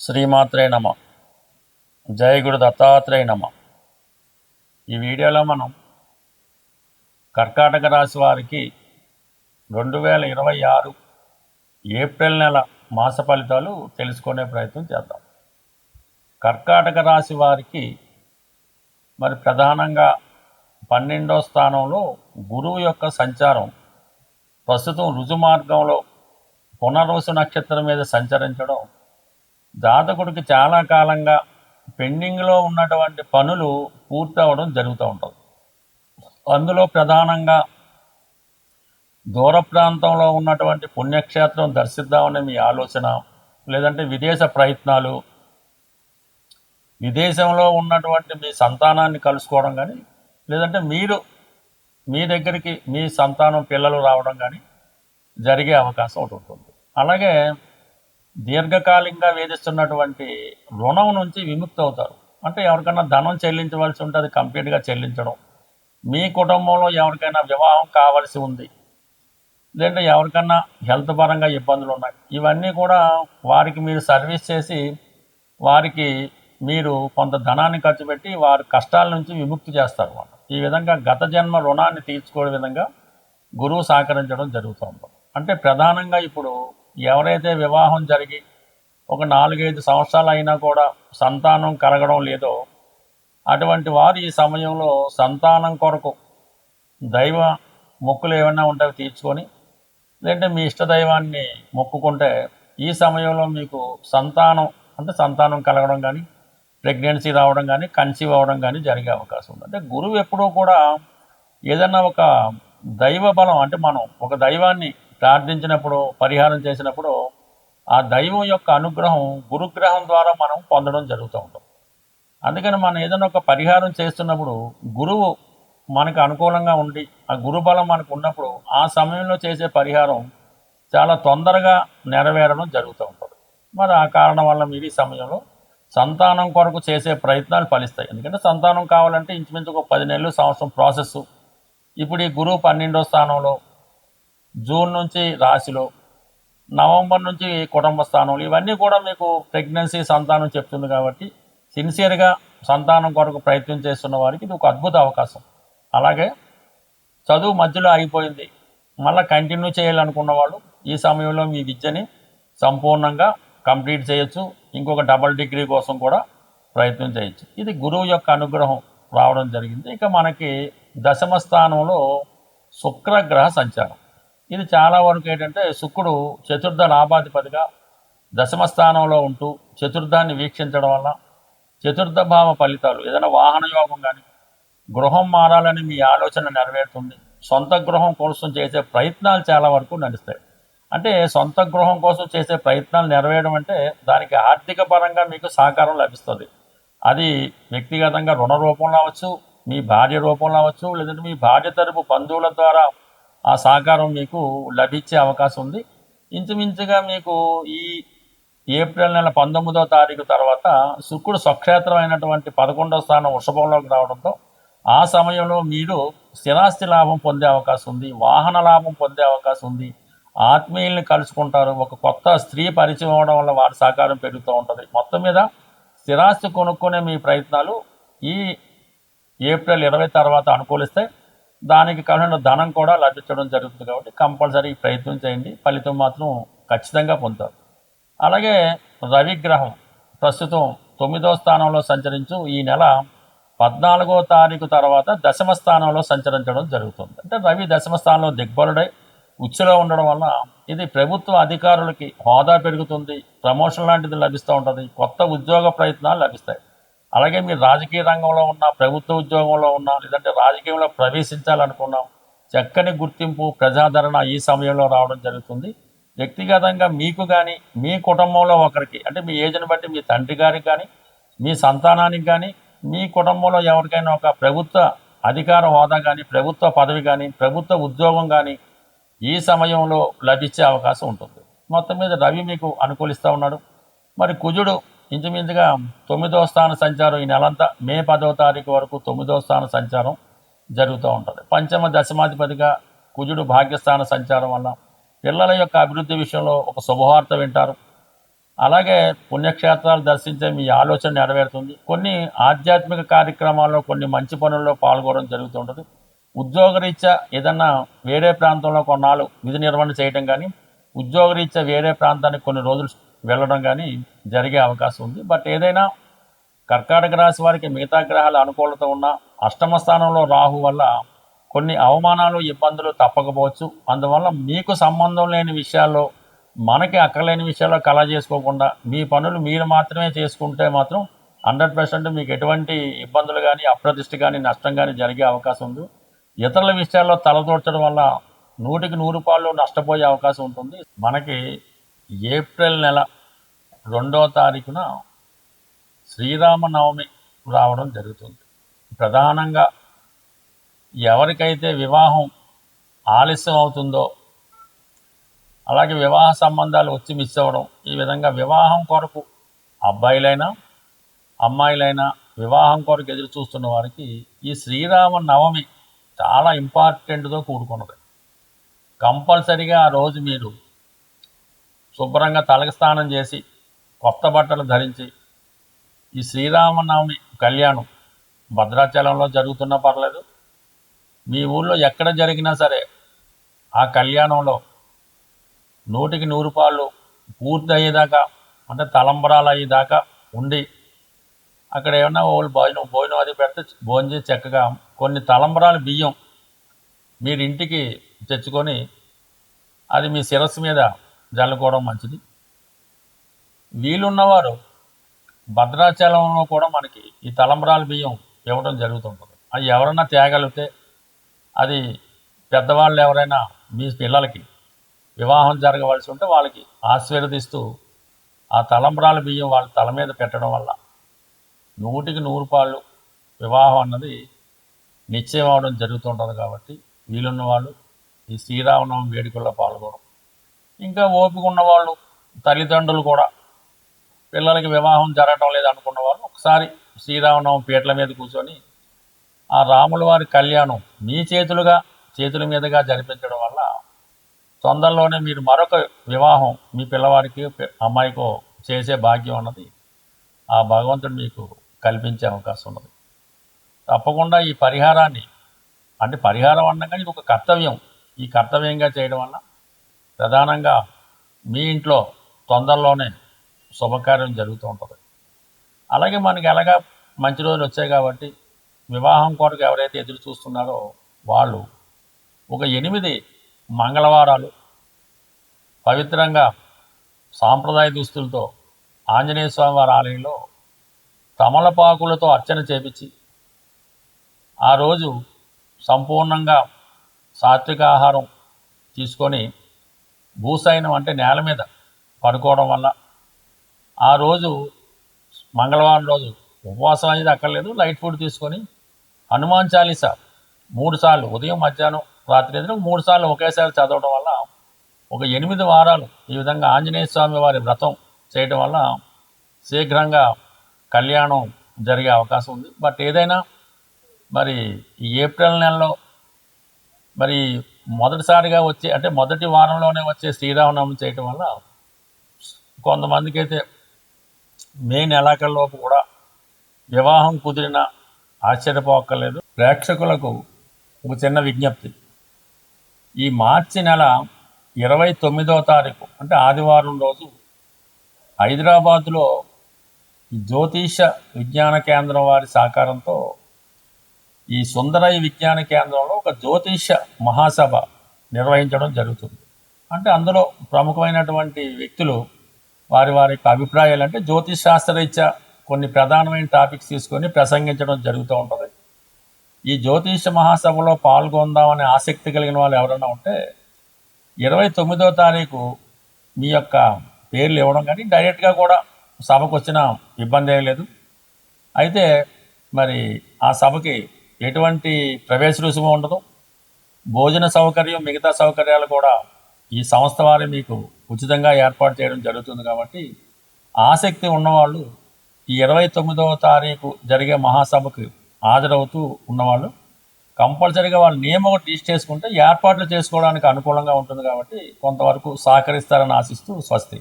శ్రీమాత్రే నమ. జయ గురు దత్తాత్రేయ నమ. ఈ వీడియోలో మనం కర్కాటక రాశి వారికి 2026 ఏప్రిల్ నెల మాస ఫలితాలు తెలుసుకునే ప్రయత్నం చేద్దాం. కర్కాటక రాశి వారికి మరి ప్రధానంగా 12వ స్థానంలో గురువు యొక్క సంచారం ప్రస్తుతం రుజుమార్గంలో పునర్వసు నక్షత్రం మీద సంచరించడం జాతకుడికి చాలా కాలంగా పెండింగ్లో ఉన్నటువంటి పనులు పూర్తి అవ్వడం జరుగుతూ ఉంటుంది. అందులో ప్రధానంగా దూర ప్రాంతంలో ఉన్నటువంటి పుణ్యక్షేత్రం దర్శిద్దామని మీ ఆలోచన, లేదంటే విదేశ ప్రయత్నాలు, విదేశంలో ఉన్నటువంటి మీ సంతానాన్ని కలుసుకోవడం కానీ, లేదంటే మీరు మీ దగ్గరికి మీ సంతానం పిల్లలు రావడం కానీ జరిగే అవకాశం ఒకటి ఉంటుంది. అలాగే దీర్ఘకాలికంగా వేధిస్తున్నటువంటి రుణం నుంచి విముక్తి అవుతారు. అంటే ఎవరికైనా ధనం చెల్లించవలసి ఉంటే అది కంప్లీట్గా చెల్లించడం, మీ కుటుంబంలో ఎవరికైనా వివాహం కావాల్సి ఉంది, లేదంటే ఎవరికైనా హెల్త్ పరంగా ఇబ్బందులు ఉన్నాయి, ఇవన్నీ కూడా వారికి మీరు సర్వీస్ చేసి వారికి మీరు కొంత ధనాన్ని ఖర్చు పెట్టి వారి కష్టాల నుంచి విముక్తి చేస్తారు అన్నమాట. ఈ విధంగా గత జన్మ రుణాన్ని తీర్చుకోవడం విధంగా గురువు సహకరించడం జరుగుతూ ఉంటుంది. అంటే ప్రధానంగా ఇప్పుడు ఎవరైతే వివాహం జరిగి ఒక 4-5 సంవత్సరాలు అయినా కూడా సంతానం కలగడం లేదో అటువంటి వారు ఈ సమయంలో సంతానం కొరకు దైవ మొక్కులు ఏమైనా ఉంటే తీర్చుకొని, లేదంటే మీ ఇష్టదైవాన్ని మొక్కుకుంటే ఈ సమయంలో మీకు సంతానం కలగడం కానీ, ప్రెగ్నెన్సీ రావడం కానీ, కన్సీవ్ అవ్వడం కానీ జరిగే అవకాశం ఉంది. అంటే గురువు ఎప్పుడూ కూడా ఏదైనా ఒక దైవ బలం, అంటే మనం ఒక దైవాన్ని ప్రార్థించినప్పుడు, పరిహారం చేసినప్పుడు ఆ దైవం యొక్క అనుగ్రహం గురుగ్రహం ద్వారా మనం పొందడం జరుగుతూ ఉంటుంది. అందుకని మనం ఏదైనా ఒక పరిహారం చేస్తున్నప్పుడు గురువు మనకు అనుకూలంగా ఉండి ఆ గురుబలం మనకు ఉన్నప్పుడు ఆ సమయంలో చేసే పరిహారం చాలా తొందరగా నెరవేరడం జరుగుతూ ఉంటుంది. మరి ఆ కారణం వల్ల మీరు ఈ సమయంలో సంతానం కొరకు చేసే ప్రయత్నాలు ఫలిస్తాయి. ఎందుకంటే సంతానం కావాలంటే ఇంచుమించు ఒక 10 నెలలు, సంవత్సరం ప్రాసెస్. ఇప్పుడు ఈ గురువు 12వ స్థానంలో, జూన్ నుంచి రాశిలో, నవంబర్ నుంచి కుటుంబ స్థానంలో, ఇవన్నీ కూడా మీకు ప్రెగ్నెన్సీ సంతానం చెప్తుంది. కాబట్టి సిన్సియర్గా సంతానం కొరకు ప్రయత్నం చేస్తున్న వారికి ఇది ఒక అద్భుత అవకాశం. అలాగే చదువు మధ్యలో అయిపోయింది, మళ్ళీ కంటిన్యూ చేయాలనుకున్న వాళ్ళు ఈ సమయంలో మీ విద్యని సంపూర్ణంగా కంప్లీట్ చేయొచ్చు. ఇంకొక డబుల్ డిగ్రీ కోసం కూడా ప్రయత్నం చేయొచ్చు. ఇది గురువు యొక్క అనుగ్రహం రావడం జరిగింది. ఇక మనకి దశమ స్థానంలో శుక్రగ్రహ సంచారం. ఇది చాలా వరకు ఏంటంటే శుక్రుడు చతుర్థ లాభాధిపతిగా దశమ స్థానంలో ఉంటూ చతుర్థాన్ని వీక్షించడం వల్ల చతుర్థ భావ ఫలితాలు, ఏదైనా వాహన యోగం కానీ, గృహం మారాలని మీ ఆలోచన నెరవేరుతుంది. సొంత గృహం కోసం చేసే ప్రయత్నాలు చాలా వరకు నడుస్తాయి. అంటే సొంత గృహం కోసం చేసే ప్రయత్నాలు నెరవేరడం అంటే దానికి ఆర్థిక పరంగా మీకు సహకారం లభిస్తుంది. అది వ్యక్తిగతంగా రుణ రూపంలో అవ్వచ్చు, మీ భార్య రూపంలో అవ్వచ్చు, లేదంటే మీ భార్య తరపు బంధువుల ద్వారా ఆ సహకారం మీకు లభించే అవకాశం ఉంది. ఇంచుమించుగా మీకు ఈ ఏప్రిల్ నెల 19వ తారీఖు తర్వాత శుక్రుడు స్వక్షేత్రం అయినటువంటి 11వ స్థానం వృషభంలోకి రావడంతో ఆ సమయంలో మీరు స్థిరాస్తి లాభం పొందే అవకాశం ఉంది, వాహన లాభం పొందే అవకాశం ఉంది, ఆత్మీయుల్ని కలుసుకుంటారు, ఒక కొత్త స్త్రీ పరిచయం అవడం వల్ల వారి సహకారం పెరుగుతూ ఉంటుంది. మొత్తం మీద స్థిరాస్తి కొనుక్కునే మీ ప్రయత్నాలు ఈ ఏప్రిల్ 20 తర్వాత అనుకూలిస్తే దానికి కావాల్సిన ధనం కూడా లభించడం జరుగుతుంది. కాబట్టి కంపల్సరీ ప్రయత్నం చేయండి, ఫలితం మాత్రం ఖచ్చితంగా పొందుతారు. అలాగే రవిగ్రహం ప్రస్తుతం 9వ స్థానంలో సంచరించు ఈ నెల 14వ తారీఖు తర్వాత దశమ స్థానంలో సంచరించడం జరుగుతుంది. అంటే రవి దశమ స్థానంలో దిగ్బలుడై ఉచ్చులో ఉండడం వల్ల ఇది ప్రభుత్వ అధికారులకి హోదా పెరుగుతుంది, ప్రమోషన్ లాంటిది లభిస్తూ ఉంటుంది, కొత్త ఉద్యోగ ప్రయత్నాలు లభిస్తాయి. అలాగే మీరు రాజకీయ రంగంలో ఉన్న, ప్రభుత్వ ఉద్యోగంలో ఉన్న, లేదంటే రాజకీయంలో ప్రవేశించాలనుకున్నాం, చక్కని గుర్తింపు, ప్రజాదరణ ఈ సమయంలో రావడం జరుగుతుంది. వ్యక్తిగతంగా మీకు కానీ, మీ కుటుంబంలో ఒకరికి, అంటే మీ ఏజ్ని బట్టి మీ తండ్రి గారికి కానీ, మీ సంతానానికి కానీ, మీ కుటుంబంలో ఎవరికైనా ఒక ప్రభుత్వ అధికార హోదా కానీ, ప్రభుత్వ పదవి కానీ, ప్రభుత్వ ఉద్యోగం కానీ ఈ సమయంలో లభించే అవకాశం ఉంటుంది. మొత్తం మీద రవి మీకు అనుకూలిస్తూ ఉన్నాడు. మరి కుజుడు ఇంచుమించుగా 9వ స్థాన సంచారం ఈ నెలంతా మే 10వ తారీఖు వరకు 9వ స్థాన సంచారం జరుగుతూ ఉంటుంది. పంచమ దశమాధిపతిగా కుజుడు భాగ్యస్థాన సంచారం వల్ల పిల్లల యొక్క అభివృద్ధి విషయంలో ఒక శుభవార్త వింటారు. అలాగే పుణ్యక్షేత్రాలు దర్శించే మీ ఆలోచన నెరవేరుతుంది. కొన్ని ఆధ్యాత్మిక కార్యక్రమాల్లో కొన్ని మంచి పనుల్లో పాల్గొనడం జరుగుతుంటుంది. ఉద్యోగరీత్యా ఏదన్నా వేరే ప్రాంతంలో కొన్నాళ్ళు విధి నిర్వహణ చేయడం కానీ, ఉద్యోగరీత్యా వేరే ప్రాంతానికి కొన్ని రోజులు వెళ్ళడం కానీ జరిగే అవకాశం ఉంది. బట్ ఏదైనా కర్కాటక రాశి వారికి మిగతా గ్రహాల అనుకూలత ఉన్న అష్టమ స్థానంలో రాహు వల్ల కొన్ని అవమానాలు ఇబ్బందులు తప్పకపోవచ్చు. అందువల్ల మీకు సంబంధం లేని విషయాల్లో, మనకి అక్కర్లేని విషయాల్లో కళ చేసుకోకుండా మీ పనులు మీరు మాత్రమే చేసుకుంటే మాత్రం 100% మీకు ఎటువంటి ఇబ్బందులు కానీ, అప్రతిష్ట కానీ, నష్టం కానీ జరిగే అవకాశం ఉంది. ఇతరుల విషయాల్లో తలదూర్చడం వల్ల 100కి 100 పాళ్ళు నష్టపోయే అవకాశం ఉంటుంది. మనకి ఏప్రిల్ నెల 2వ తారీఖున శ్రీరామనవమి రావడం జరుగుతుంది. ప్రధానంగా ఎవరికైతే వివాహం ఆలస్యం అవుతుందో, అలాగే వివాహ సంబంధాలు వచ్చి మిస్ అవ్వడం, ఈ విధంగా వివాహం కొరకు అబ్బాయిలైనా అమ్మాయిలైనా వివాహం కొరకు ఎదురు చూస్తున్న వారికి ఈ శ్రీరామనవమి చాలా ఇంపార్టెంట్తో కూడుకున్నది. కంపల్సరిగా ఆ రోజు మీరు శుభ్రంగా తలకి స్నానం చేసి కొత్త బట్టలు ధరించి ఈ శ్రీరామనవమి కళ్యాణం భద్రాచలంలో జరుగుతున్నా పర్లేదు, మీ ఊళ్ళో ఎక్కడ జరిగినా సరే ఆ కళ్యాణంలో 100కి 100 పాళ్ళు పూర్తి అయ్యేదాకా, అంటే తలంబరాలు అయ్యేదాకా ఉండి అక్కడ ఏమన్నా వాళ్ళు భోజనం అది పెడితే భోజనం చేసి చక్కగా కొన్ని తలంబరాలు బియ్యం మీరు ఇంటికి తెచ్చుకొని అది మీ శిరస్సు మీద జల్లుకోవడం మంచిది. వీలున్నవారు భద్రాచలంలో కూడా మనకి ఈ తలంబరాల బియ్యం ఇవ్వడం జరుగుతుంటుంది. అది ఎవరైనా తేగలిగితే, అది పెద్దవాళ్ళు ఎవరైనా మీ పిల్లలకి వివాహం జరగవలసి ఉంటే వాళ్ళకి ఆశీర్వదిస్తూ ఆ తలంబరాల బియ్యం వాళ్ళ తల మీద పెట్టడం వల్ల 100కి 100 పాళ్ళు వివాహం అన్నది నిశ్చయం అవడం జరుగుతుంటుంది. కాబట్టి వీలున్న వాళ్ళు ఈ శ్రీరామనవమి వేడుకల్లో పాల్గొనడం, ఇంకా ఓపిక ఉన్నవాళ్ళు తల్లిదండ్రులు కూడా పిల్లలకి వివాహం జరగటం లేదు అనుకున్న వాళ్ళు ఒకసారి శ్రీరామనవమి పీటల మీద కూర్చొని ఆ రాముల వారి కళ్యాణం మీ చేతుల మీదుగా జరిపించడం వల్ల తొందరలోనే మీరు మరొక వివాహం మీ పిల్లవాడికి అమ్మాయికో చేసే భాగ్యం అన్నది ఆ భగవంతుడు మీకు కల్పించే అవకాశం ఉన్నది. తప్పకుండా ఈ పరిహారాన్ని, అంటే పరిహారం అనగా ఇది ఒక కర్తవ్యం, ఈ కర్తవ్యంగా చేయడం వల్ల ప్రధానంగా మీ ఇంట్లో తొందరలోనే శుభకార్యం జరుగుతూ ఉంటుంది. అలాగే మనకి ఎలాగా మంచి రోజులు వచ్చాయి కాబట్టి వివాహం కొరకు ఎవరైతే ఎదురు చూస్తున్నారో వాళ్ళు ఒక 8 మంగళవారాలు పవిత్రంగా సాంప్రదాయ దుస్తులతో ఆంజనేయ స్వామి వారి ఆలయంలో తమలపాకులతో అర్చన చేపించి ఆ రోజు సంపూర్ణంగా సాత్విక ఆహారం తీసుకొని భూసైనం అంటే నేల మీద పడుకోవడం వల్ల ఆ రోజు మంగళవారం రోజు ఉపవాసం అనేది అక్కర్లేదు, లైట్ ఫుడ్ తీసుకొని హనుమాన్ చాలీసా 3 సార్లు ఉదయం మధ్యాహ్నం రాత్రి 3 సార్లు ఒకేసారి చదవడం వల్ల ఒక 8 వారాలు ఈ విధంగా ఆంజనేయ స్వామి వారి వ్రతం చేయడం వల్ల శీఘ్రంగా కళ్యాణం జరిగే అవకాశం ఉంది. బట్ ఏదైనా మరి ఈ ఏప్రిల్ నెలలో మరి మొదటిసారిగా వచ్చే, అంటే మొదటి వారంలోనే వచ్చే శ్రీరామనవమి చేయటం వల్ల కొంతమందికి అయితే మే నెలాఖరులోపు కూడా వివాహం కుదిరిన ఆశ్చర్యపోక్కర్లేదు. ప్రేక్షకులకు ఒక చిన్న విజ్ఞప్తి, ఈ మార్చి నెల 29వ తారీఖు అంటే ఆదివారం రోజు హైదరాబాదులో జ్యోతిష విజ్ఞాన కేంద్రం వారి సహకారంతో ఈ సుందరయ్య విజ్ఞాన కేంద్రంలో ఒక జ్యోతిష మహాసభ నిర్వహించడం జరుగుతుంది. అంటే అందులో ప్రముఖమైనటువంటి వ్యక్తులు వారి యొక్క అభిప్రాయాలు, అంటే జ్యోతిష్ శాస్త్రరీత్యా కొన్ని ప్రధానమైన టాపిక్స్ తీసుకొని ప్రసంగించడం జరుగుతూ ఉంటుంది. ఈ జ్యోతిష మహాసభలో పాల్గొందామనే ఆసక్తి కలిగిన వాళ్ళు ఎవరైనా ఉంటే 29వ తారీఖు మీ యొక్క పేర్లు ఇవ్వడం, కానీ డైరెక్ట్గా కూడా సభకు వచ్చిన ఇబ్బంది ఏం లేదు. అయితే మరి ఆ సభకి ఎటువంటి ప్రవేశ రుసుము ఉండదు, భోజన సౌకర్యం మిగతా సౌకర్యాలు కూడా ఈ సంస్థ వారే మీకు ఉచితంగా ఏర్పాటు చేయడం జరుగుతుంది. కాబట్టి ఆసక్తి ఉన్నవాళ్ళు ఈ 29వ తారీఖు జరిగే మహాసభకు హాజరవుతూ ఉన్నవాళ్ళు కంపల్సరీగా వాళ్ళ నియమం ఒకటి లిస్ట్ చేసుకుంటే ఏర్పాట్లు చేసుకోవడానికి అనుకూలంగా ఉంటుంది. కాబట్టి కొంతవరకు సహకరిస్తారని ఆశిస్తూ స్వస్తి.